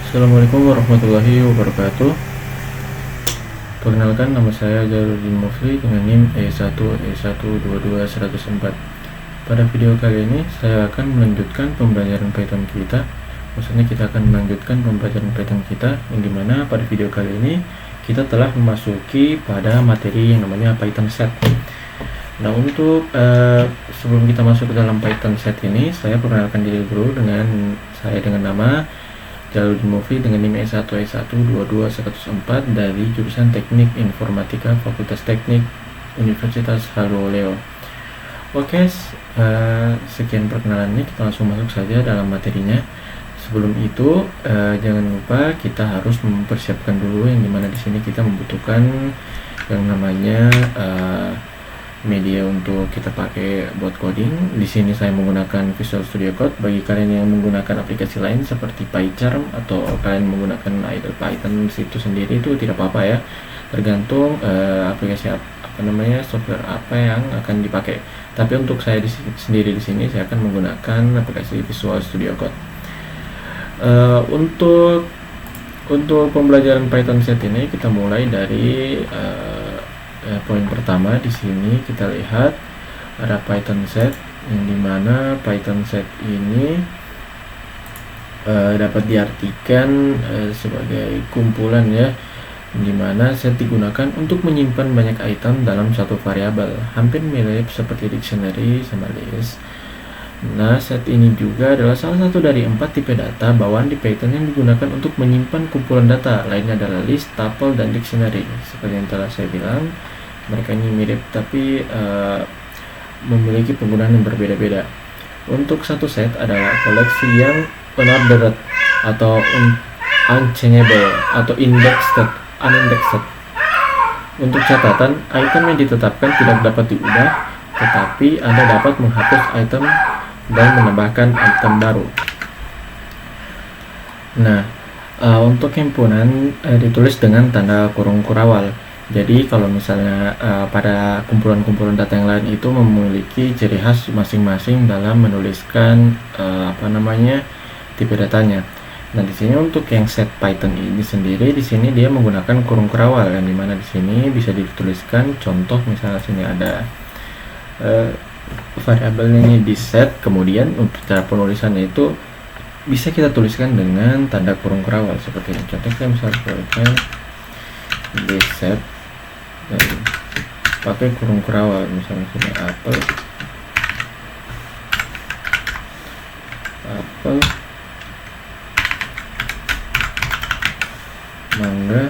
Assalamualaikum warahmatullahi wabarakatuh. Perkenalkan, nama saya Jaludin Mufli dengan NIM E1E122-104. Pada video kali ini saya akan melanjutkan pembelajaran Python kita. Maksudnya kita akan melanjutkan pembelajaran Python kita, yang dimana pada video kali ini kita telah memasuki pada materi yang namanya Python set. Nah, untuk sebelum kita masuk ke dalam Python set ini, saya perkenalkan diri dulu dengan nama Jaludin Mufli dengan NIM E1E122-104 dari jurusan Teknik Informatika Fakultas Teknik Universitas Haloleo. Oke, sekian perkenalan ini, kita langsung masuk saja dalam materinya. Sebelum itu, jangan lupa kita harus mempersiapkan dulu, yang dimana di sini kita membutuhkan yang namanya media untuk kita pakai buat coding. Di sini saya menggunakan Visual Studio Code. Bagi kalian yang menggunakan aplikasi lain seperti PyCharm atau kalian menggunakan idle Python itu sendiri, itu tidak apa-apa ya. Tergantung aplikasi software apa yang akan dipakai. Tapi untuk saya sendiri di sini saya akan menggunakan aplikasi Visual Studio Code. Untuk pembelajaran Python set ini kita mulai dari poin pertama. Di sini kita lihat ada Python set, yang dimana Python set ini dapat diartikan sebagai kumpulan ya, dimana set digunakan untuk menyimpan banyak item dalam satu variabel, hampir mirip seperti dictionary sama list. Nah, set ini juga adalah salah satu dari 4 tipe data bawaan di Python yang digunakan untuk menyimpan kumpulan data. Lainnya adalah list, tuple, dan dictionary. Seperti yang telah saya bilang, mereka ini mirip tapi memiliki penggunaan yang berbeda-beda. Untuk satu set adalah koleksi yang unordered atau unchangeable atau unindexed. Untuk catatan, item yang ditetapkan tidak dapat diubah, tetapi Anda dapat menghapus item dan menambahkan item baru. Nah, untuk himpunan ditulis dengan tanda kurung kurawal. Jadi kalau misalnya pada kumpulan-kumpulan data yang lain itu memiliki ciri khas masing-masing dalam menuliskan tipe datanya. Nah, di sini untuk yang set Python ini sendiri, di sini dia menggunakan kurung kurawal, yang dimana di sini bisa dituliskan contoh. Misalnya sini ada variabelnya ini di set, kemudian untuk cara penulisannya itu bisa kita tuliskan dengan tanda kurung kurawal seperti ini. Contoh saya misalnya tuliskan di set dan pakai kurung kurawal, misalnya sini apel, mangga,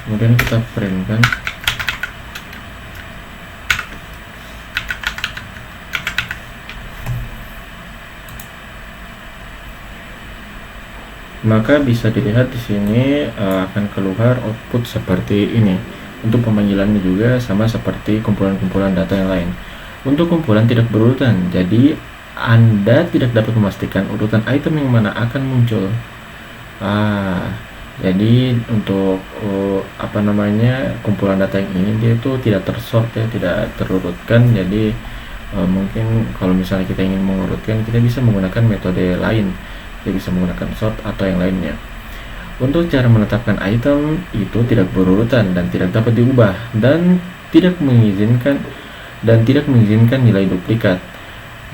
kemudian kita print kan. Maka bisa dilihat di sini akan keluar output seperti ini. Untuk pemanggilannya juga sama seperti kumpulan-kumpulan data yang lain. Untuk kumpulan tidak berurutan, jadi Anda tidak dapat memastikan urutan item yang mana akan muncul. Jadi untuk kumpulan data yang ini dia itu tidak tersort ya, tidak terurutkan. Jadi mungkin kalau misalnya kita ingin mengurutkan, kita bisa menggunakan metode lain. Kita bisa menggunakan sort atau yang lainnya. Untuk cara menetapkan item itu tidak berurutan dan tidak dapat diubah dan tidak mengizinkan nilai duplikat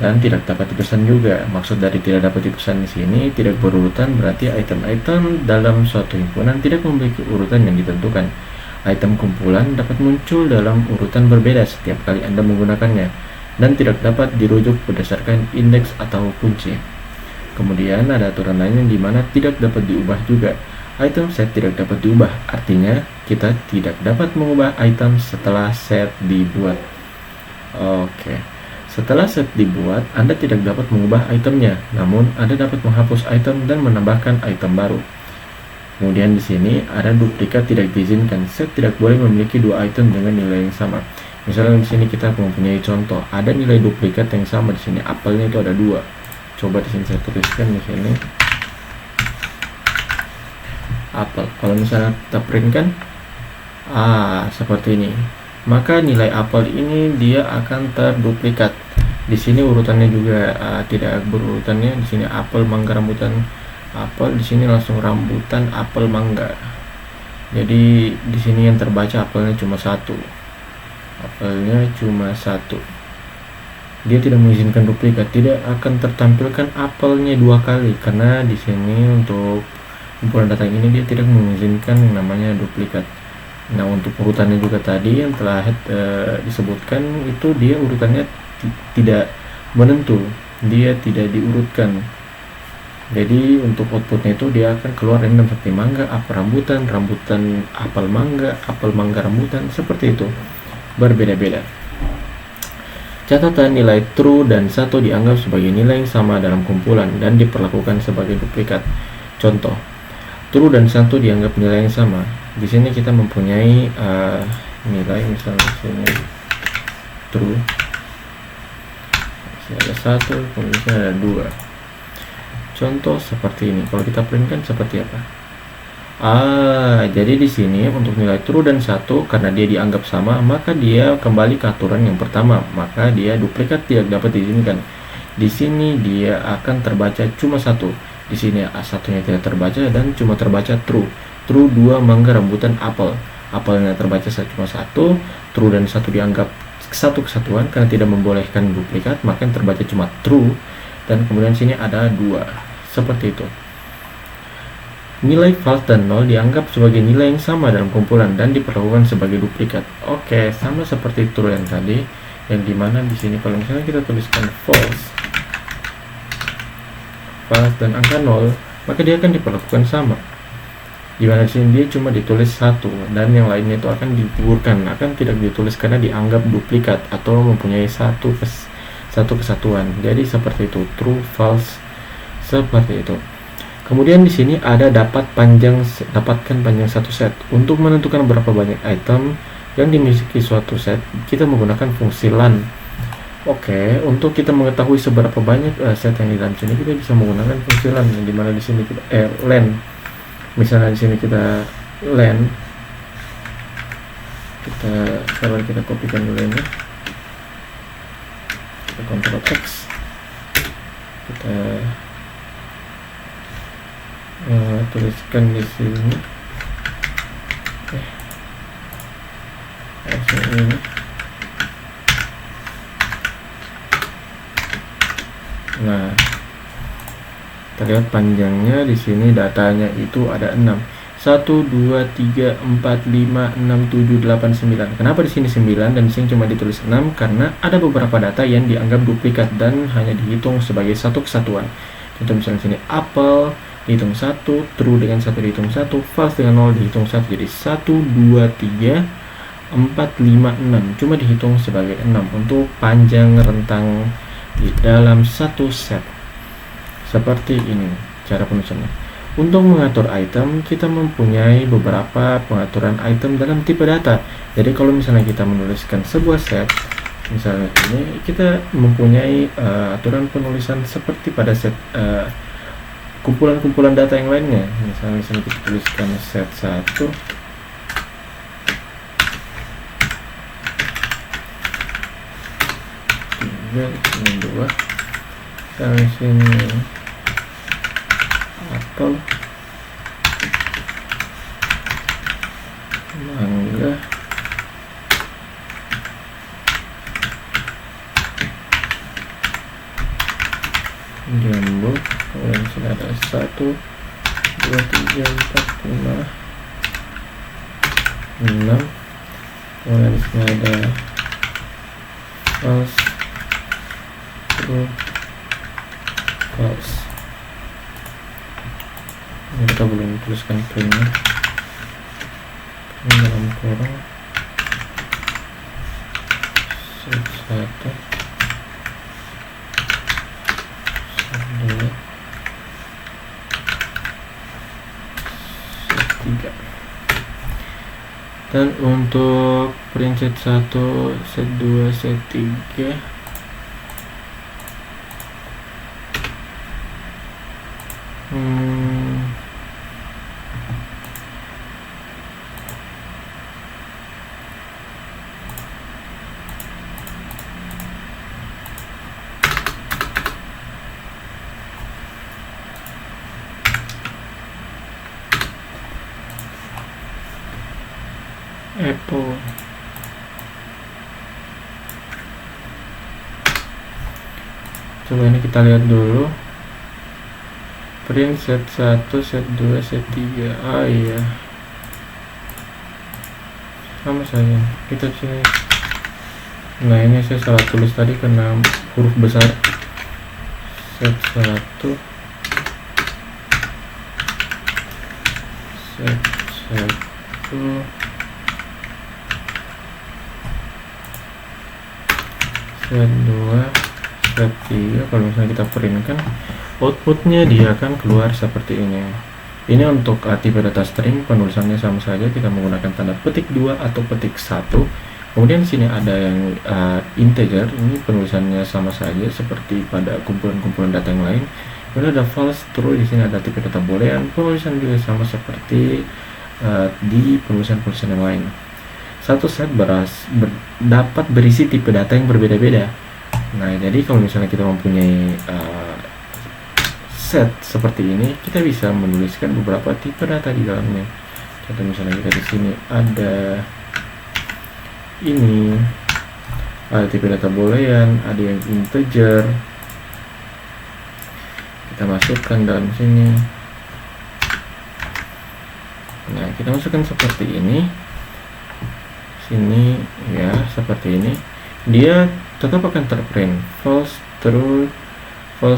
dan tidak dapat dipesan juga. Maksud dari tidak dapat dipesan di sini, tidak berurutan berarti item-item dalam suatu himpunan tidak memiliki urutan yang ditentukan. Item kumpulan dapat muncul dalam urutan berbeda setiap kali Anda menggunakannya dan tidak dapat dirujuk berdasarkan indeks atau kunci. Kemudian ada aturan lain yang dimana tidak dapat diubah juga. Item set tidak dapat diubah, artinya kita tidak dapat mengubah item setelah set dibuat. Oke. Setelah set dibuat, Anda tidak dapat mengubah itemnya, namun Anda dapat menghapus item dan menambahkan item baru. Kemudian di sini ada duplikat tidak diizinkan. Set tidak boleh memiliki dua item dengan nilai yang sama. Misalnya di sini kita mempunyai contoh, ada nilai duplikat yang sama di sini. Apelnya itu ada 2. Coba di sini saya tuliskan di sini apel. Kalau misalnya kita print kan, seperti ini. Maka nilai apel ini dia akan terduplikat. Di sini urutannya juga tidak berurutannya. Di sini apel, mangga, rambutan, apel. Di sini langsung rambutan, apel, mangga. Jadi di sini yang terbaca apelnya cuma satu. Apelnya cuma satu. Dia tidak mengizinkan duplikat. Tidak akan tertampilkan apelnya dua kali karena di sini untuk kumpulan data ini dia tidak mengizinkan yang namanya duplikat. Nah, untuk urutannya juga tadi yang telah disebutkan itu dia urutannya tidak menentu, dia tidak diurutkan. Jadi untuk outputnya itu dia akan keluar random seperti mangga, apel, rambutan, rambutan, apel, mangga, rambutan, seperti itu. Berbeda-beda. Catatan nilai true dan 1 dianggap sebagai nilai yang sama dalam kumpulan dan diperlakukan sebagai duplikat. Contoh, true dan 1 dianggap nilai yang sama. Di sini kita mempunyai nilai, misalnya di sini true, ada 1, kemudian ada 2. Contoh seperti ini. Kalau kita printkan seperti apa? Jadi di sini untuk nilai true dan 1 karena dia dianggap sama, maka dia kembali ke aturan yang pertama, maka dia duplikat tidak dapat diizinkan. Di sini dia akan terbaca cuma 1. Di sini satunya tidak terbaca dan cuma terbaca true. True 2, mangga, rambutan, apel. Apelnya terbaca cuma 1, true dan 1 dianggap satu kesatuan karena tidak membolehkan duplikat, maka yang terbaca cuma true dan kemudian sini ada 2. Seperti itu. Nilai false dan 0 dianggap sebagai nilai yang sama dalam kumpulan dan diperlakukan sebagai duplikat. Oke, sama seperti true yang tadi, yang dimana di sini kalau misalnya kita tuliskan false dan angka 0, maka dia akan diperlakukan sama. Dimana di sini dia cuma ditulis 1 dan yang lainnya itu akan digugurkan, akan tidak ditulis karena dianggap duplikat atau mempunyai satu kesatuan. Jadi seperti itu, true, false, seperti itu. Kemudian di sini ada dapatkan panjang satu set. Untuk menentukan berapa banyak item yang dimiliki suatu set, kita menggunakan fungsi LAN. Oke, untuk kita mengetahui seberapa banyak set yang di dalam sini, kita bisa menggunakan fungsi LAN, yang dimana di sini kita LAN. Misalnya di sini kita LAN, kita kopikan dulu ini, kita Ctrl X, kita tuliskan di sini ini. Nah, terlihat panjangnya di sini, datanya itu ada 6. 1 2 3 4 5 6 7 8 9. Kenapa di sini 9 dan di sini cuma ditulis 6? Karena ada beberapa data yang dianggap duplikat dan hanya dihitung sebagai satu kesatuan. Contoh misalnya sini apel dihitung 1, true dengan 1 dihitung 1, false dengan 0 dihitung 1. Jadi 1 2 3 4 5 6 cuma dihitung sebagai 6 untuk panjang rentang di dalam satu set. Seperti ini cara penulisannya. Untuk mengatur item, kita mempunyai beberapa pengaturan item dalam tipe data. Jadi kalau misalnya kita menuliskan sebuah set, misalnya ini, kita mempunyai aturan penulisan seperti pada set kumpulan-kumpulan data yang lainnya. Misalnya kita tuliskan set 1, ini 2, dan sini apel, mangga, jambu. Kemudian sini ada 1 2 3 4 5 6. Kemudian di sini ada false, true, false. Ini kita belum tuliskan printnya, print dalam kurung set 1 2 3. Dan untuk print set 1, set 2, set 3, Apple. Coba ini kita lihat dulu. Print set 1, set 2, set 3. Ah iya, sama saja. Kita sini. Nah, ini saya salah tulis tadi karena huruf besar. Set 1, set 1, set 2, set 3. Kalau misalnya kita print kan, outputnya dia akan keluar seperti ini. Ini untuk tipe data string, penulisannya sama saja, kita menggunakan tanda petik 2 atau petik 1. Kemudian di sini ada yang integer, ini penulisannya sama saja seperti pada kumpulan-kumpulan data yang lain. Kemudian ada false, true, di sini ada tipe data boolean, penulisan juga sama seperti di penulisan-penulisan yang lain. Satu set dapat berisi tipe data yang berbeda-beda. Nah, jadi kalau misalnya kita mempunyai set seperti ini, kita bisa menuliskan beberapa tipe data di dalamnya. Contoh misalnya kita di sini ada ini, ada tipe data boolean, ada yang integer. Kita masukkan dalam sini. Nah, kita masukkan seperti ini. Sini ya, seperti ini. Dia tetap akan terprint false, true, 2,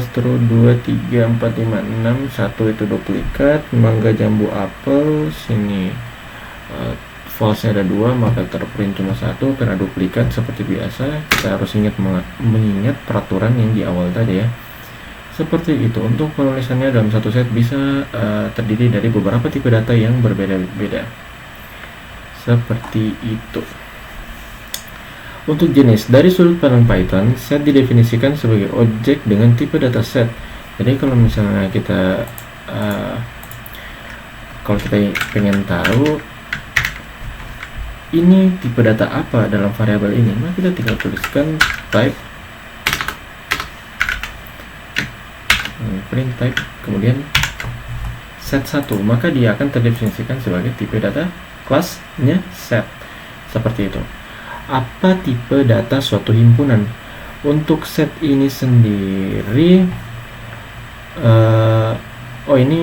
3, 4, 5, 6, 1 itu duplikat, mangga, jambu, apel. Sini false-nya ada 2, maka terprint cuma 1 karena duplikat. Seperti biasa, kita harus mengingat peraturan yang di awal tadi ya. Seperti itu. Untuk penulisannya dalam satu set bisa terdiri dari beberapa tipe data yang berbeda-beda. Seperti itu. Untuk jenis, dari sudut pandang Python, set didefinisikan sebagai objek dengan tipe data set. Jadi kalau misalnya kita pengen tahu ini tipe data apa dalam variabel ini, maka kita tinggal tuliskan type, print type, kemudian set 1, maka dia akan terdefinisikan sebagai tipe data kelasnya set. Seperti itu. Apa tipe data suatu himpunan? Untuk set ini sendiri, ini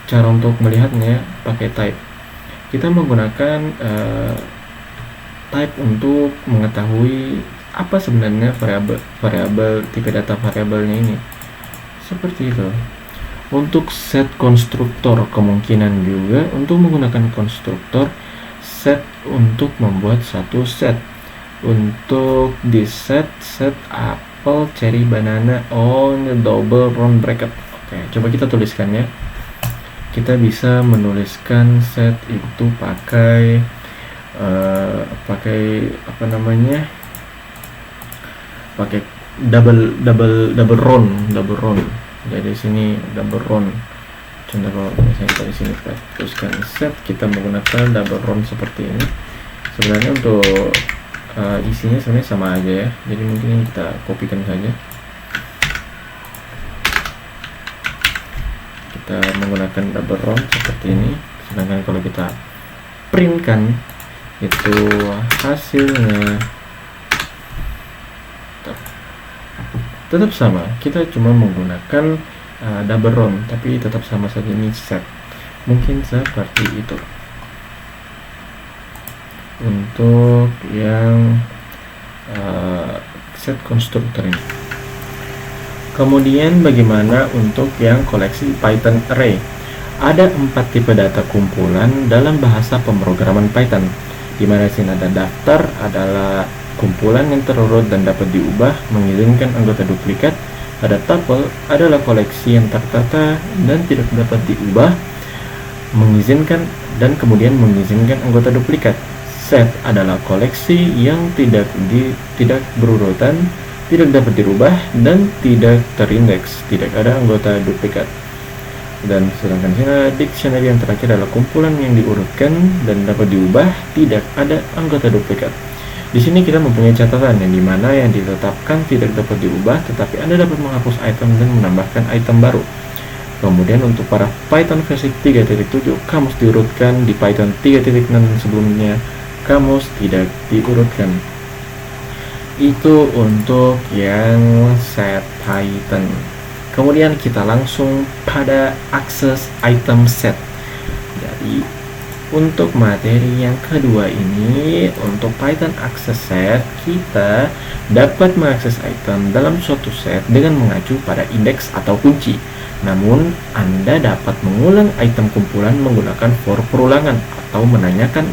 cara untuk melihatnya pakai type. Kita menggunakan type untuk mengetahui apa sebenarnya variabel tipe data variabelnya ini. Seperti itu. Untuk set konstruktor, kemungkinan juga untuk menggunakan konstruktor set untuk membuat satu set. Untuk di set apple, cherry, banana, ini double round bracket. Oke, coba kita tuliskannya. Kita bisa menuliskan set itu pakai pakai double round. Jadi sini double round. Contoh kalau misalnya kita di sini kita tuliskan set, kita menggunakan double round seperti ini. Sebenarnya untuk isinya sebenarnya sama aja ya. Jadi mungkin ini kita kopikan saja. Kita menggunakan double round seperti ini. Sedangkan kalau kita printkan itu hasilnya tetap sama. Kita cuma menggunakan double round, tapi tetap sama saja ini set. Mungkin seperti itu. Untuk yang set konstruktor ini. Kemudian bagaimana untuk yang koleksi Python array? Ada 4 tipe data kumpulan dalam bahasa pemrograman Python, di mana sini ada daftar adalah kumpulan yang terurut dan dapat diubah, mengizinkan anggota duplikat. Ada tuple adalah koleksi yang tertata dan tidak dapat diubah, mengizinkan dan kemudian mengizinkan anggota duplikat. Set adalah koleksi yang tidak berurutan, tidak dapat dirubah dan tidak terindeks, tidak ada anggota duplikat. Dan sedangkan sini dictionary yang terakhir adalah kumpulan yang diurutkan dan dapat diubah, tidak ada anggota duplikat. Di sini kita mempunyai catatan yang dimana yang ditetapkan tidak dapat diubah, tetapi Anda dapat menghapus item dan menambahkan item baru. Kemudian untuk para Python versi 3.7, kamus diurutkan di Python 3.6 sebelumnya kamus tidak diurutkan. Itu untuk yang set Python. Kemudian kita langsung pada akses item set. Jadi untuk materi yang kedua ini, untuk Python access set, kita dapat mengakses item dalam suatu set dengan mengacu pada indeks atau kunci. Namun, Anda dapat mengulang item kumpulan menggunakan for perulangan atau menanyakan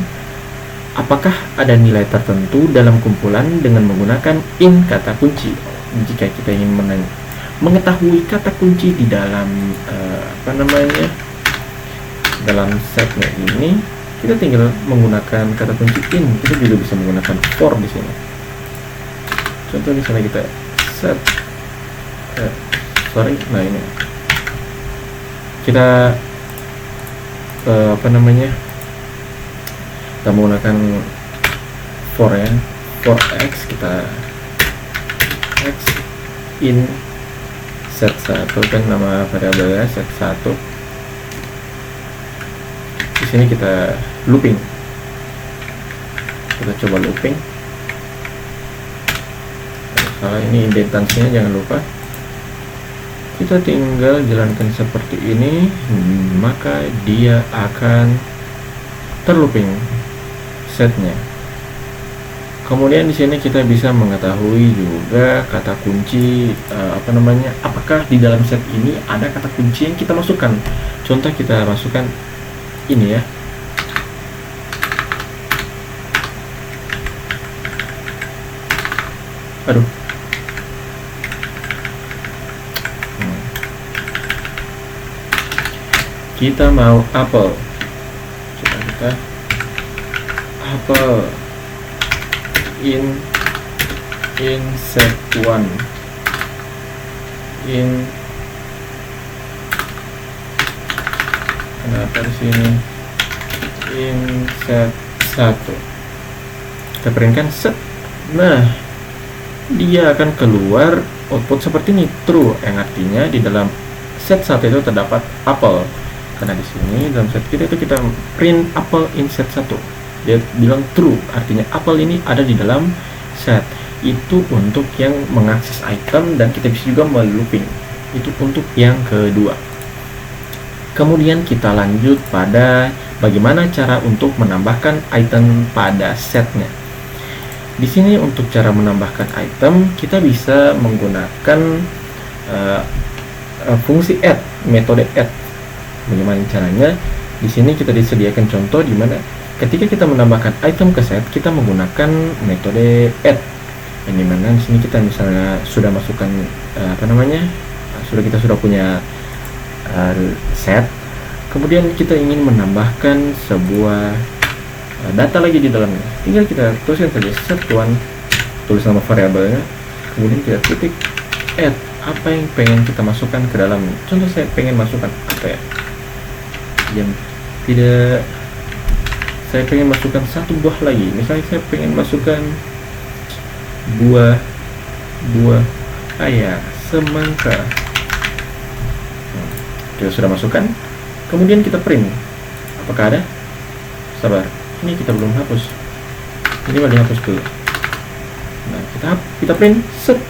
apakah ada nilai tertentu dalam kumpulan dengan menggunakan in kata kunci. Jika kita ingin mengetahui kata kunci di dalam dalam setnya ini, kita tinggal menggunakan kata kunci in. Kita juga bisa menggunakan for di sini. Contoh misalnya kita set nah ini kita kita menggunakan for ya, for x, kita x in set 1 kan nama variabelnya set 1. Di sini kita looping. Kita coba looping. Kalau ini indentansinya jangan lupa. Kita tinggal jalankan seperti ini, maka dia akan terlooping setnya. Kemudian di sini kita bisa mengetahui juga kata kunci apakah di dalam set ini ada kata kunci yang kita masukkan. Contoh kita masukkan ini ya. Aduh. Kita mau apple. Coba kita apple in set 1 in kenapa di sini in set 1 kita printkan set. Nah, dia akan keluar output seperti ini, true, yang artinya di dalam set 1 itu terdapat apple. Karena di sini dalam set kita itu kita print apple in set 1, dia bilang true, artinya apple ini ada di dalam set. Itu untuk yang mengakses item, dan kita bisa juga melooping. Itu untuk yang kedua. Kemudian kita lanjut pada bagaimana cara untuk menambahkan item pada setnya. Di sini untuk cara menambahkan item, kita bisa menggunakan fungsi add, metode add. Bagaimana caranya? Di sini kita disediakan contoh di mana ketika kita menambahkan item ke set, kita menggunakan metode add. Yang dimana di sini kita misalnya sudah masukkan sudah punya set, kemudian kita ingin menambahkan sebuah data lagi di dalamnya. Tinggal kita tuliskan saja set1, tulis nama variabelnya, kemudian kita titik add apa yang pengen kita masukkan ke dalamnya. Contoh saya pengen masukkan apa ya? Saya pengen masukkan satu buah lagi. Misalnya saya pengen masukkan buah semangka. Kita sudah masukkan, kemudian kita print. Apakah ada? Sabar, ini kita belum hapus. Ini mau dihapus dulu. Nah, kita print set.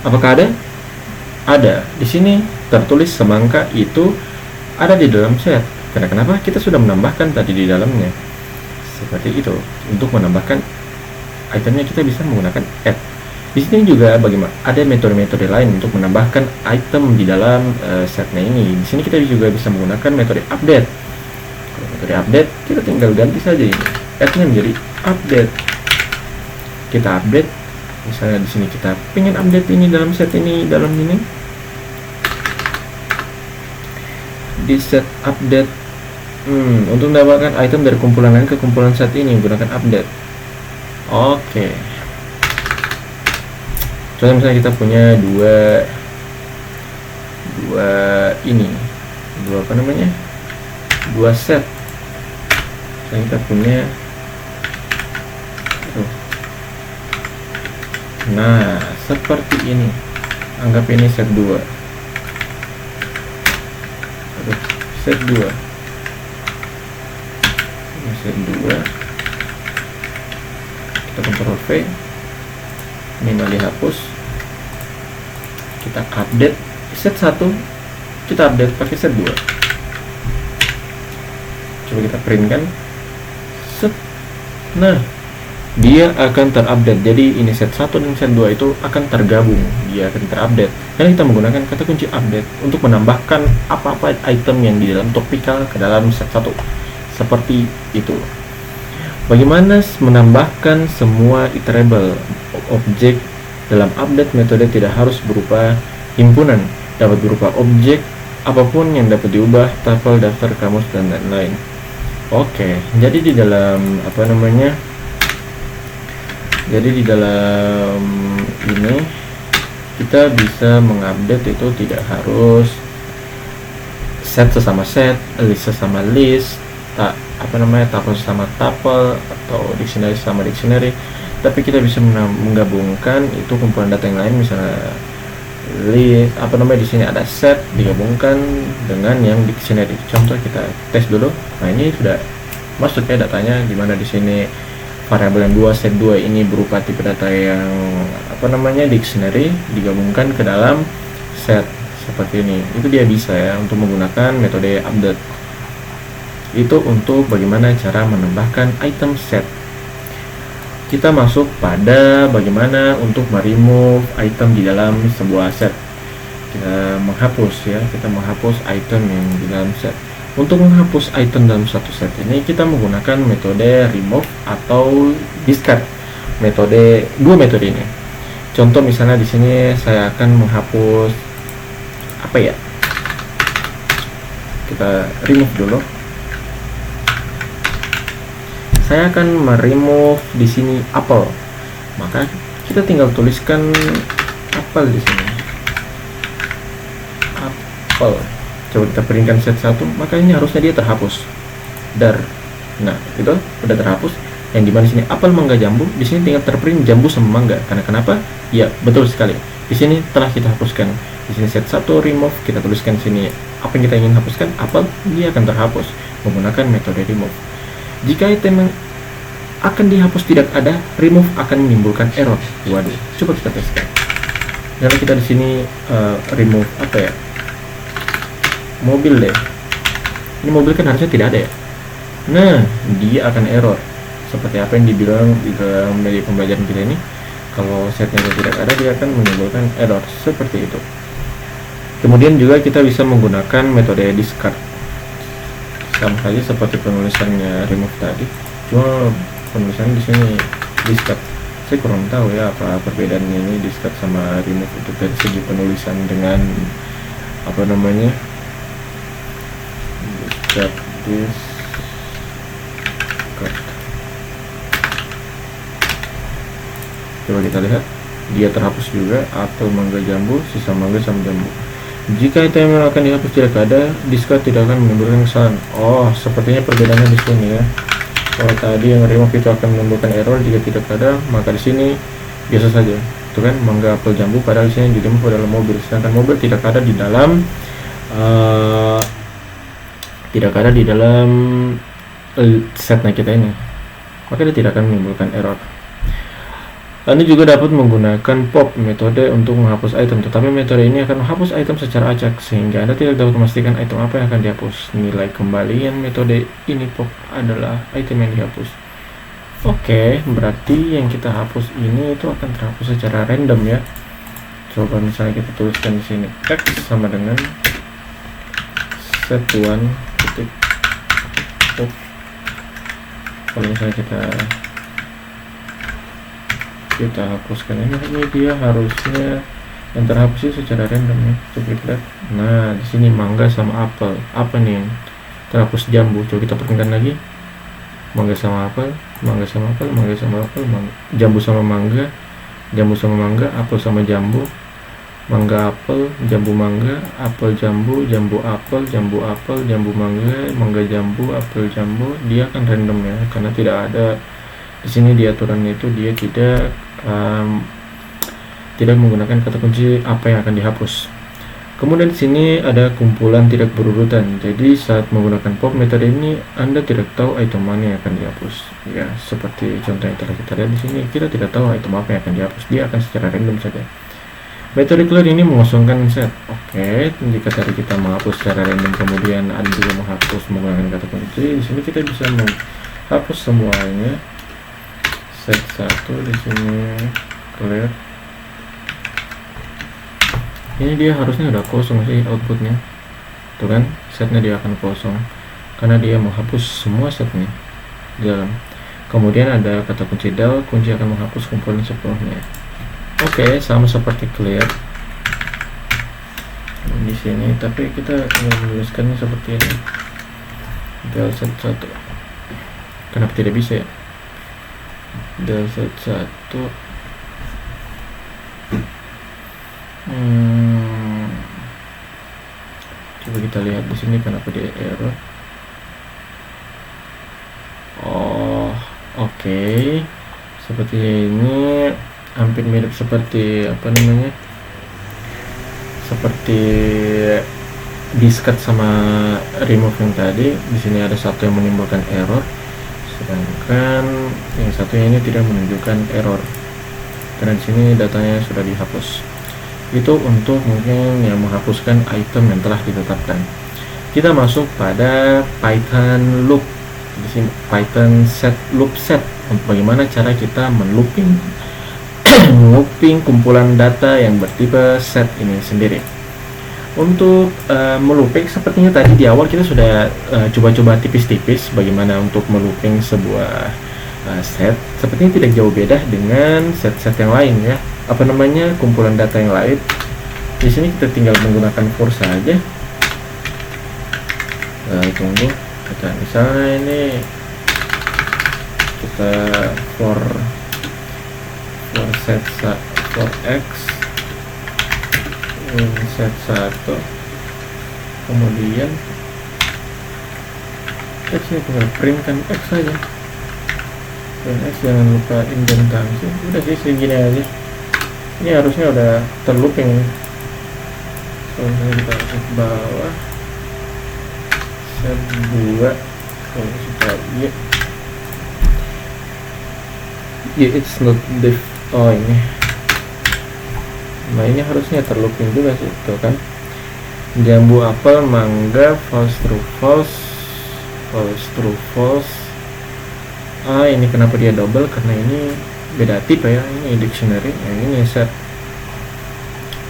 Apakah ada? Ada. Di sini tertulis semangka itu ada di dalam set. Karena kenapa? Kita sudah menambahkan tadi di dalamnya. Seperti itu. Untuk menambahkan itemnya kita bisa menggunakan add. Di sini juga bagaimana? Ada metode-metode lain untuk menambahkan item di dalam setnya ini. Di sini kita juga bisa menggunakan metode update. Kalau metode update, kita tinggal ganti saja ini. Add-nya menjadi update. Kita update. Misalnya di sini kita pengen update ini dalam set ini, dalam ini. Di set update untuk mendapatkan item dari kumpulan lain ke kumpulan set ini menggunakan update. Oke. Contohnya misalnya kita punya dua set. Misalnya kita punya nah seperti ini. Anggap ini set 2. Set 2. kita Ctrl V, minimal dihapus, kita update set 1, kita update pakai set 2. Coba kita print kan, set. Nah, dia akan terupdate. Jadi ini set 1 dan set 2 itu akan tergabung, dia akan terupdate. Karena kita menggunakan kata kunci update untuk menambahkan apa-apa item yang di dalam topikal ke dalam set 1. Seperti itu. Bagaimana menambahkan semua iterable objek dalam update metode tidak harus berupa himpunan, dapat berupa objek apapun yang dapat diubah, tuple, daftar, kamus, dan lain-lain. Oke, jadi di dalam Jadi di dalam ini kita bisa mengupdate itu tidak harus set sesama set, list sesama list, tuple sama tuple, atau dictionary sama dictionary. Tapi kita bisa menggabungkan itu kumpulan data yang lain, misalnya list, di sini ada set digabungkan dengan yang dictionary. Contoh kita tes dulu. Nah, ini sudah masuk ya datanya, dimana di sini variabel yang 2 set 2 ini berupa tipe data yang dictionary digabungkan ke dalam set seperti ini. Itu dia bisa ya untuk menggunakan metode update. Itu untuk bagaimana cara menambahkan item set. Kita masuk pada bagaimana untuk remove item di dalam sebuah set. Kita menghapus item yang di dalam set. Untuk menghapus item dalam satu set ini kita menggunakan metode remove atau discard. Dua metode ini. Contoh misalnya di sini saya akan menghapus Kita remove dulu. Saya akan meremove di sini apple. Maka kita tinggal tuliskan apple di sini. Apple. Coba kita printkan set 1, maka ini harusnya dia terhapus. Nah, itu udah terhapus. Yang dimana sini apel, mangga, jambu, di sini tinggal terprint jambu sama mangga. Karena kenapa? Ya, betul sekali. Di sini telah kita hapuskan. Di sini set 1 remove, kita tuliskan sini apa yang kita ingin hapuskan, apel, dia akan terhapus menggunakan metode remove. Jika item yang akan dihapus tidak ada, remove akan menimbulkan error. Waduh, coba kita teskan. Kalau kita di sini remove mobil deh. Ini mobil kan harusnya tidak ada ya. Nah, dia akan error. Seperti apa yang dibilang di dalam dari pembelajaran kita ini. Kalau setnya tidak ada, dia akan menimbulkan error seperti itu. Kemudian juga kita bisa menggunakan metode discard. Sama saja seperti penulisannya remove tadi. Cuma penulisannya di sini discard. Saya kurang tahu ya apa perbedaannya ini discard sama remove itu dari segi penulisan dengan discard. Coba kita lihat, dia terhapus juga apel, mangga, jambu, sisa mangga sama jambu. Jika item yang akan dihapus tidak ada, discard tidak akan menimbulkan kesalahan. Oh, sepertinya perbedaannya di sini ya. Kalau tadi yang remove itu akan menimbulkan error jika tidak ada, maka di sini biasa saja. Itu kan mangga, apel, jambu, padahal di sini di remove adalah mobil. Sedangkan mobil tidak ada di dalam setnya kita ini, maka dia tidak akan menimbulkan error. Anda juga dapat menggunakan pop metode untuk menghapus item, tetapi metode ini akan menghapus item secara acak sehingga Anda tidak dapat memastikan item apa yang akan dihapus. Nilai kembalian metode ini pop adalah item yang dihapus. Oke, berarti yang kita hapus ini itu akan terhapus secara random ya. Coba misalnya kita tuliskan di sini x sama dengan set 1 titik pop. Kalau misalnya kita hapuskan ini dia harusnya yang terhapus itu secara random ya. Coba kita lihat. Nah, di sini mangga sama apel. Apa nih yang terhapus? Jambu. Coba kita perhatikan lagi. Mangga sama apel, mangga sama apel, mangga sama apel, jambu sama mangga, jambu sama mangga, apel sama jambu, mangga apel, jambu mangga, apel jambu, jambu apel, jambu apel, jambu mangga, mangga jambu, apel jambu. Dia akan random ya, karena tidak ada di sini di aturan itu dia tidak menggunakan kata kunci apa yang akan dihapus. Kemudian di sini ada kumpulan tidak berurutan. Jadi saat menggunakan pop metode ini, Anda tidak tahu item mana yang akan dihapus. Ya, seperti contoh yang telah kita lihat di sini, kita tidak tahu item apa yang akan dihapus. Dia akan secara random saja. Metode clear ini mengosongkan set. Oke, jika tadi kita menghapus secara random, kemudian ada juga menghapus menggunakan kata kunci. Di sini kita bisa menghapus semuanya. Set 1 di sini clear. Ini dia harusnya udah kosong sih outputnya, tuh kan, setnya dia akan kosong karena dia menghapus semua setnya di dalam. Kemudian ada kata kunci del, kunci akan menghapus komponen sepenuhnya. Oke, sama seperti clear di sini, tapi kita menuliskannya seperti ini, del set 1. Kenapa tidak bisa ya? Del set 1. Coba kita lihat di sini kenapa dia error. Oh, oke. Seperti ini, hampir mirip seperti apa namanya? Seperti disket sama remove yang tadi. Di sini ada satu yang menimbulkan error, sedangkan yang satunya ini tidak menunjukkan error karena di sini datanya sudah dihapus. Itu untuk mungkin yang menghapuskan item yang telah ditetapkan. Kita masuk pada Python loop. Di sini Python set loop set. Untuk bagaimana cara kita melooping kumpulan data yang bertipe set ini sendiri. Untuk melooping, sepertinya tadi di awal kita sudah coba-coba tipis-tipis bagaimana untuk melooping sebuah set. Sepertinya tidak jauh beda dengan set-set yang lain ya. Apa namanya, kumpulan data yang lain. Di sini kita tinggal menggunakan for saja. Tunggu, kita misalnya ini kita for set for x in set 1, kemudian x ini tinggal printkan x saja, dan x jangan lupa indentasi. Udah sih segini aja. Ini harusnya udah terlooping. Kalau kita ke bawah set 2, kalau kita it's not diff. Oh ini, nah ini harusnya terlooping juga sih, tuh kan. Jambu apel mangga false true false, false true false. Ini kenapa dia double? Karena ini beda tipe ya, ini dictionary, yang ini set.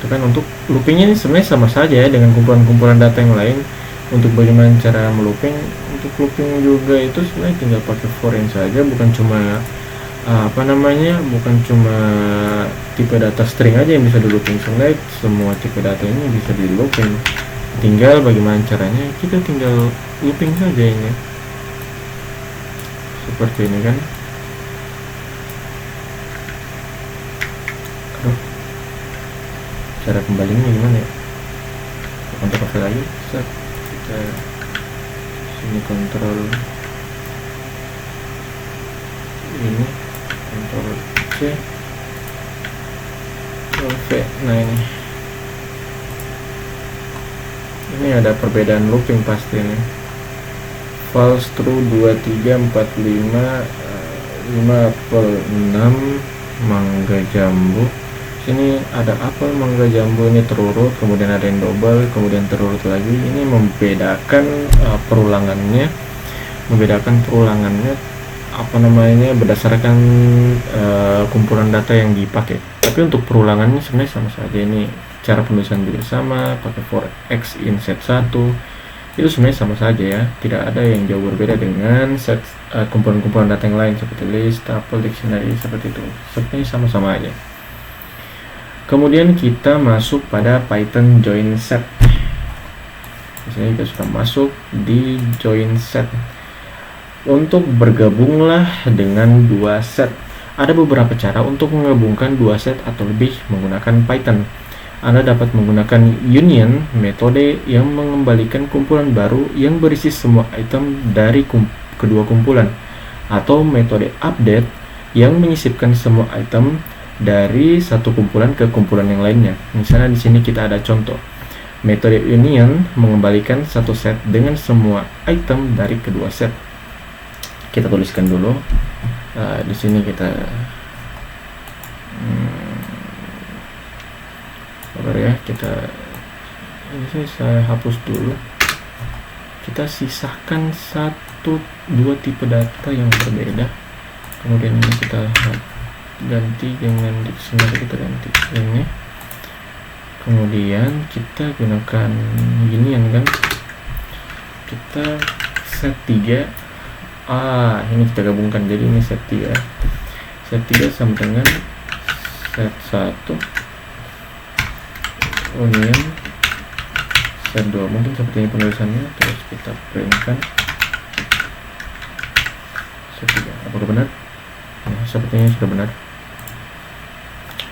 Itu kan untuk loopingnya ini sebenarnya sama saja ya dengan kumpulan-kumpulan data yang lain. Untuk bagaimana cara melooping, untuk looping juga itu sebenarnya tinggal pakai foreign saja, bukan cuma bukan cuma tipe data string aja yang bisa di looping. Sebenarnya semua tipe data ini bisa di looping, tinggal bagaimana caranya kita tinggal looping saja ini seperti ini kan. Cara kembalinya gimana ya? Kontrol V lagi, set. Kita sini kontrol ini, kontrol C, kontrol V. Nah ini ada perbedaan looping pasti nih. False true 2, 3, 4, 5, 5 apel 6 mangga jambu. Sini ada apel mangga jambu ini terurut, kemudian ada yang double, kemudian terurut lagi. Ini membedakan perulangannya apa namanya berdasarkan kumpulan data yang dipakai. Tapi untuk perulangannya sebenarnya sama saja. Ini cara penulisan juga sama, pakai for x in set 1. Itu sebenarnya sama saja ya, tidak ada yang jauh berbeda dengan set kumpulan-kumpulan data yang lain seperti list, tuple, dictionary, seperti itu. Sebenarnya sama-sama aja. Kemudian kita masuk pada Python join set. Di sini kita sudah masuk di join set. Untuk bergabunglah dengan dua set. Ada beberapa cara untuk menggabungkan dua set atau lebih menggunakan Python. Anda dapat menggunakan union, metode yang mengembalikan kumpulan baru yang berisi semua item dari kedua kumpulan, atau metode update yang menyisipkan semua item dari satu kumpulan ke kumpulan yang lainnya. Misalnya di sini kita ada contoh. Metode union mengembalikan satu set dengan semua item dari kedua set. Kita tuliskan dulu. Di sini kita sabar ya, ini saya hapus dulu. Kita sisahkan 1-2 tipe data yang berbeda. Kemudian ini kita ganti dengan dictionary, kita ganti ini. Kemudian kita gunakan union kan. Kita set 3. Ini kita gabungkan, jadi ini set 3. Set 3 sama dengan set 1 union set 2. Mungkin seperti ini penulisannya. Terus kita printkan set 3. Apakah benar? Nah, sepertinya sudah benar.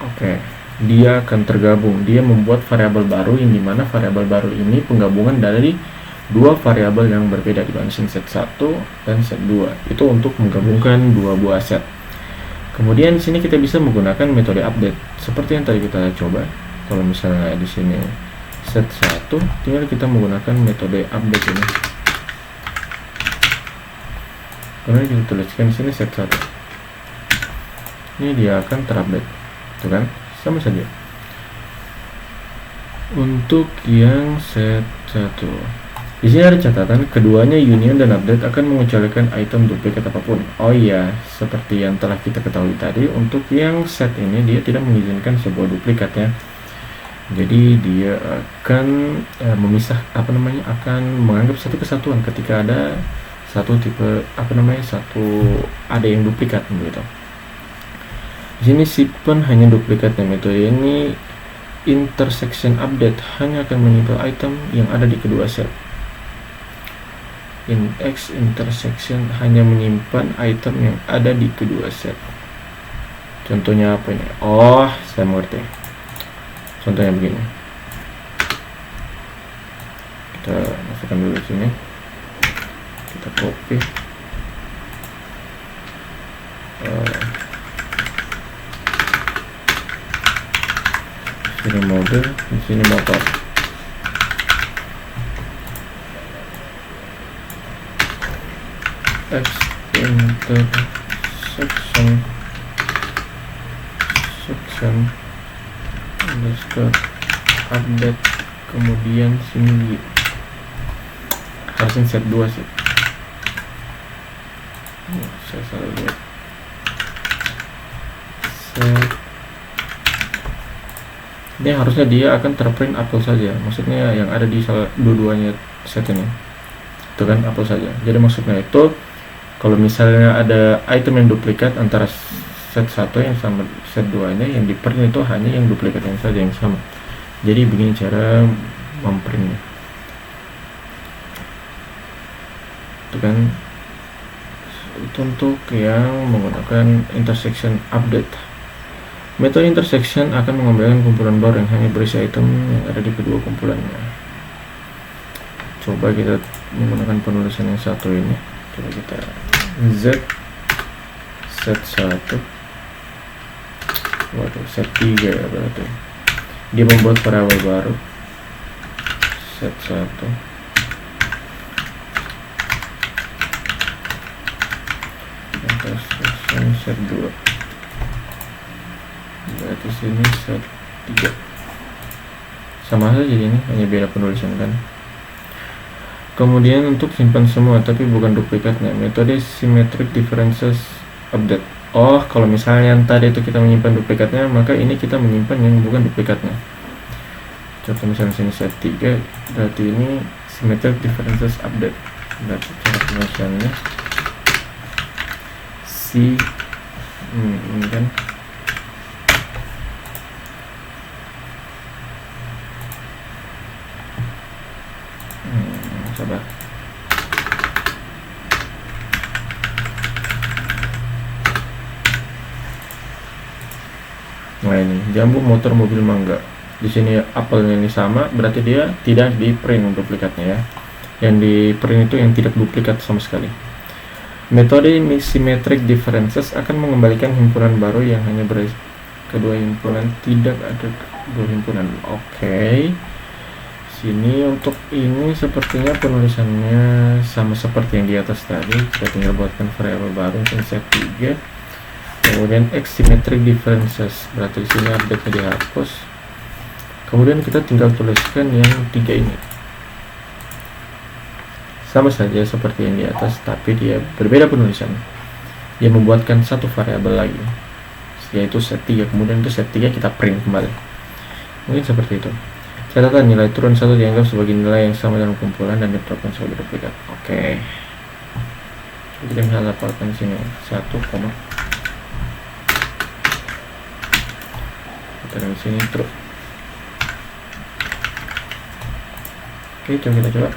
Oke, dia akan tergabung. Dia membuat variabel baru, yang dimana variabel baru ini penggabungan dari dua variabel yang berbeda dibanding set 1 dan set 2. Itu untuk menggabungkan dua buah set. Kemudian di sini kita bisa menggunakan metode update seperti yang tadi kita coba. Kalau misalnya di sini set 1, tinggal kita menggunakan metode update ini. Kemudian kita tuliskan di sini set 1. Ini dia akan terupdate. Tuh kan? Sama saja. Untuk yang set 1, di sini ada catatan, keduanya union dan update akan mengecualikan item duplikat apapun. Oh iya, seperti yang telah kita ketahui tadi, untuk yang set ini dia tidak mengizinkan sebuah duplikat ya. Jadi dia akan akan menganggap satu kesatuan ketika ada satu tipe ada yang duplikat gitu. Di sini simpan hanya duplikatnya. Metode ini intersection update hanya akan menyimpan item yang ada di kedua set. Index intersection hanya menyimpan item yang ada di kedua set. Contohnya apa ini? Oh, saya mengerti. Contohnya begini. Kita masukkan dulu di sini. Kita copy. Sini mode, di sini motor. X intersection underscore update, kemudian sini harusnya set 2 sih. Saya salah lihat. Set ini harusnya dia akan terprint apple saja, maksudnya yang ada di dua-duanya set ini itu kan apple saja. Jadi maksudnya itu kalau misalnya ada item yang duplikat antara set 1 yang sama set 2 nya, yang di print itu hanya yang duplikat yang saja yang sama. Jadi begini cara memprintnya, itu kan. Itu untuk yang menggunakan intersection update. Metode intersection akan mengembalikan kumpulan baru yang hanya berisi item yang ada di kedua kumpulannya. Coba kita menggunakan penulisan yang satu ini. Coba kita z set 1. Waduh, set 3 ya berarti. Dia membuat variabel baru set 1. Intersection set 2. Berarti sini set 3. Sama saja ini, hanya beda penulisan kan. Kemudian untuk simpan semua tapi bukan duplikatnya, metode symmetric differences update. Oh, kalau misalnya yang tadi itu kita menyimpan duplikatnya, maka ini kita menyimpan yang bukan duplikatnya. Contoh misalnya sini set 3, berarti ini symmetric differences update. Berarti cara penulisannya ini kan sabar. Nah ini jambu motor mobil mangga. Di sini apelnya ini sama, berarti dia tidak di print duplikatnya ya. Yang di print itu yang tidak duplikat sama sekali. Metode symmetric differences akan mengembalikan himpunan baru yang hanya berisi kedua himpunan, tidak ada dua himpunan. Oke. Sini untuk ini sepertinya penulisannya sama seperti yang di atas tadi. Kita tinggal buatkan variabel baru untuk set 3. Kemudian x symmetric differences, berarti di sini update-nya dihapus. Kemudian kita tinggal tuliskan yang 3 ini. Sama saja seperti yang di atas, tapi dia berbeda penulisan. Dia membuatkan satu variabel lagi, yaitu set 3. Kemudian itu set 3 kita print kembali. Mungkin seperti itu. Catatan nilai turun 1 dianggap sebagai nilai yang sama dalam kumpulan dan ditetapkan sebagai duplikat. Oke. Kita bisa hafalkan sini 1, kita dari sini true. Oke, coba kita coba.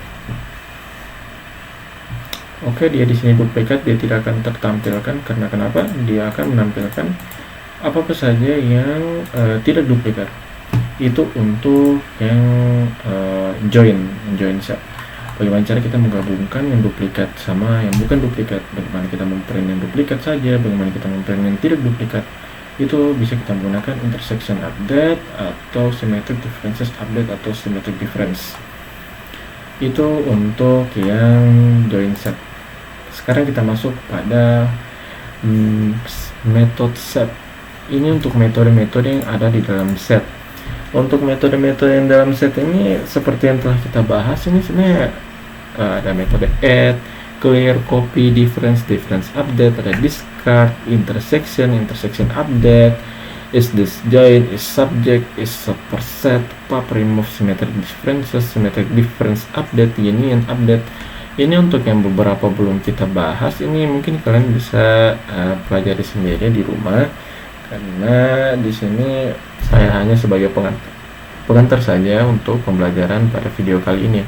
Oke, dia di sini duplikat, dia tidak akan tertampilkan karena kenapa? Dia akan menampilkan apa saja yang tidak duplikat. Itu untuk yang join set. Bagaimana cara kita menggabungkan yang duplikat sama yang bukan duplikat? Bagaimana kita memprint yang duplikat saja? Bagaimana kita memprint yang tidak duplikat? Itu bisa kita menggunakan intersection update atau symmetric differences update atau symmetric difference. Itu untuk yang join set. Sekarang kita masuk pada method set. Ini untuk metode-metode yang ada di dalam set. Untuk metode-metode yang dalam set ini seperti yang telah kita bahas, ini sebenarnya ada metode add, clear, copy, difference update, ada discard, intersection update, is disjoint, is subject, is superset, pop, remove, symmetric difference update, union update. Ini untuk yang beberapa belum kita bahas, ini mungkin kalian bisa pelajari sendiri di rumah, karena di sini saya hanya sebagai pengantar saja untuk pembelajaran pada video kali ini.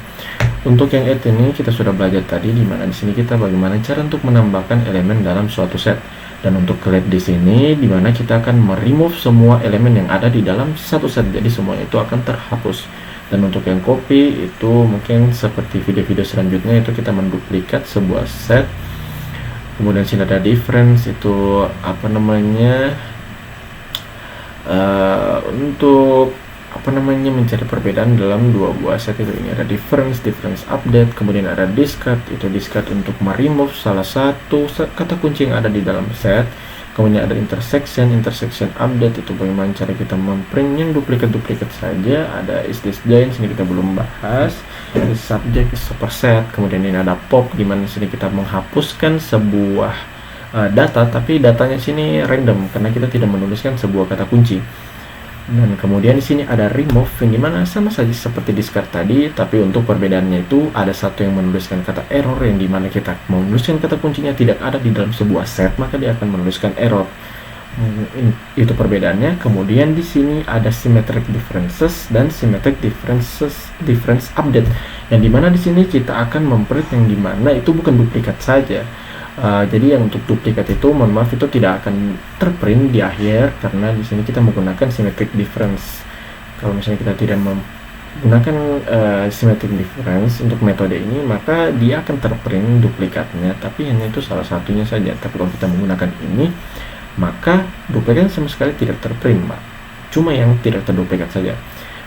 Untuk yang add ini kita sudah belajar tadi, di mana di sini kita bagaimana cara untuk menambahkan elemen dalam suatu set. Dan untuk clear di sini, di mana kita akan meremove semua elemen yang ada di dalam satu set, jadi semua itu akan terhapus. Dan untuk yang copy itu mungkin seperti video-video selanjutnya, itu kita menduplikat sebuah set. Kemudian sini ada difference, itu apa namanya, untuk mencari perbedaan dalam dua buah set. Itu ini ada difference update. Kemudian ada discard, itu discard untuk meremove salah satu kata kunci yang ada di dalam set. Kemudian ada intersection update, itu bagaimana cara kita memprint yang duplikat saja. Ada is disjoint, sini kita belum bahas. Is subject, is superset. Kemudian ini ada pop, di mana sini kita menghapuskan sebuah data, tapi datanya sini random karena kita tidak menuliskan sebuah kata kunci. Dan kemudian di sini ada remove, yang dimana sama saja seperti discard tadi, tapi untuk perbedaannya itu ada satu yang menuliskan kata error, yang dimana kita menuliskan kata kuncinya tidak ada di dalam sebuah set, maka dia akan menuliskan error. Itu perbedaannya. Kemudian di sini ada symmetric differences dan symmetric difference update, yang dimana di sini kita akan memprint yang dimana itu bukan duplikat saja. Jadi yang untuk duplikat itu, mohon maaf, itu tidak akan terprint di akhir karena di sini kita menggunakan symmetric difference. Kalau misalnya kita tidak menggunakan symmetric difference untuk metode ini, maka dia akan terprint duplikatnya, tapi hanya itu salah satunya saja. Tapi kalau kita menggunakan ini, maka duplikat sama sekali tidak terprint, cuma yang tidak terduplikat saja.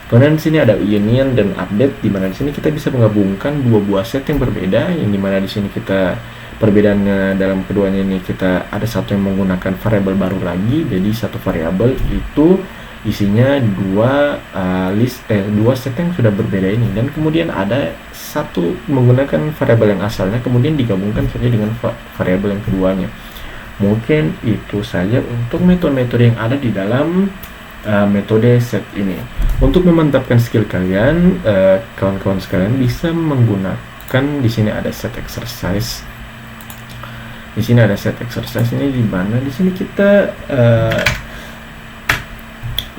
Kemudian di sini ada union dan update, di mana di sini kita bisa menggabungkan dua buah set yang berbeda, yang dimana di sini kita perbedaannya dalam keduanya ini kita ada satu yang menggunakan variabel baru lagi, jadi satu variabel itu isinya dua set yang sudah berbeda ini, dan kemudian ada satu menggunakan variabel yang asalnya kemudian digabungkan saja dengan variabel yang keduanya. Mungkin itu saja untuk metode-metode yang ada di dalam metode set ini. Untuk memantapkan skill kalian, kawan-kawan sekalian bisa menggunakan, di sini ada set exercise. Di sini ada set exercise ini, di mana di sini kita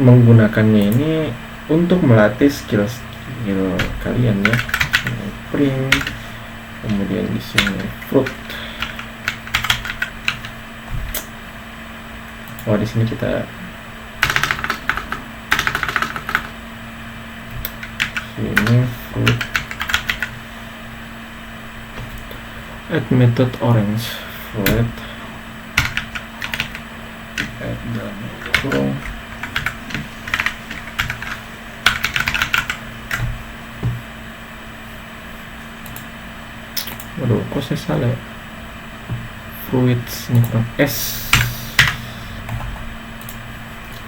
menggunakannya ini untuk melatih skill kalian ya. Print, kemudian di sini fruit. Di sini kita sini fruit. Add method orange. Fruit. Add dalam kurung. Waduh, kok saya salah ya? Fruits, ini kurang S.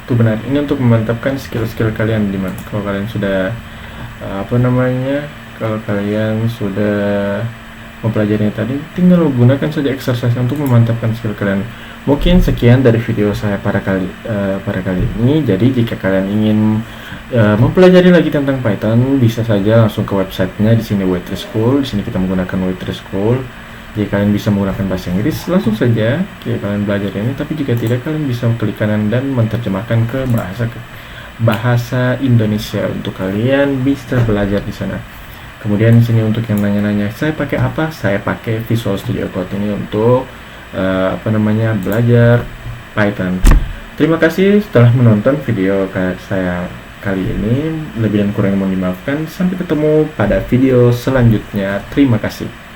Itu benar. Ini untuk memantapkan skill-skill kalian. Dimana kalau kalian sudah kalau kalian sudah mempelajarinya tadi, tinggal gunakan saja exercise untuk memantapkan skill kalian. Mungkin sekian dari video saya pada kali ini. Jadi jika kalian ingin mempelajari lagi tentang Python, bisa saja langsung ke websitenya. Di sini Waitress School. Di sini kita menggunakan Waitress School. Jika kalian bisa menggunakan bahasa Inggris, langsung saja kalian belajar ini. Tapi jika tidak, kalian bisa klik kanan dan menerjemahkan ke bahasa Indonesia untuk kalian bisa belajar di sana. Kemudian di sini untuk yang nanya-nanya, saya pakai apa? Saya pakai Visual Studio Code ini untuk belajar Python. Terima kasih setelah menonton video saya kali ini. Lebih dan kurang mohon dimaafkan. Sampai ketemu pada video selanjutnya. Terima kasih.